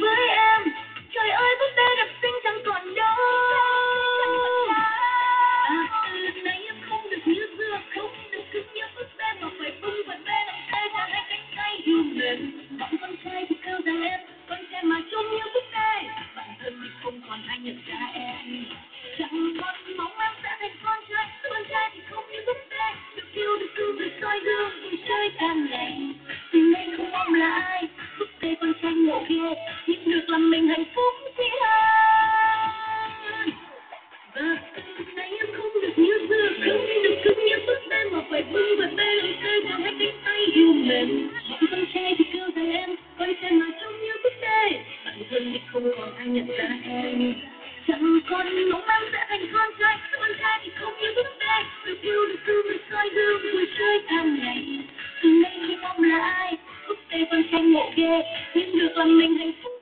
với em. Trời ơi búp bê đẹp xinh chẳng còn đâu. Lần này em không được như xưa, không được cứ như búp bê mà phải bung vần bê làm tay và hai cánh tay yêu mềm. Bọn con trai thì kêu rằng em con trai mà trông như búp bê, bản thân thì không còn ai nhận ra em. Chẳng còn mong em sẽ thành con trai thì không như búp bê, được yêu được cưng được soi gương vui chơi càng ngày. Tình anh không mong là ai, búp bê con trai ngộ ghê, nhưng được làm mình hạnh phúc thì hơn. Và từ nay em không được như xưa, không được cưng như búp bê mà phải bưng và bê làm tê và hai cánh tay yêu mềm. Bọn con trai thì kêu rằng em con trai mà trông như búp bê, bản thân thì không còn ai nhận ra em. Chẳng còn mong em sẽ thành con trai thì không như búp bê, được yêu được cưng được soi gương vui chơi càng ngày. Từ nay không mong là ai, búp bê con trai ngộ ghê, nhưng được làm mình hạnh phúc.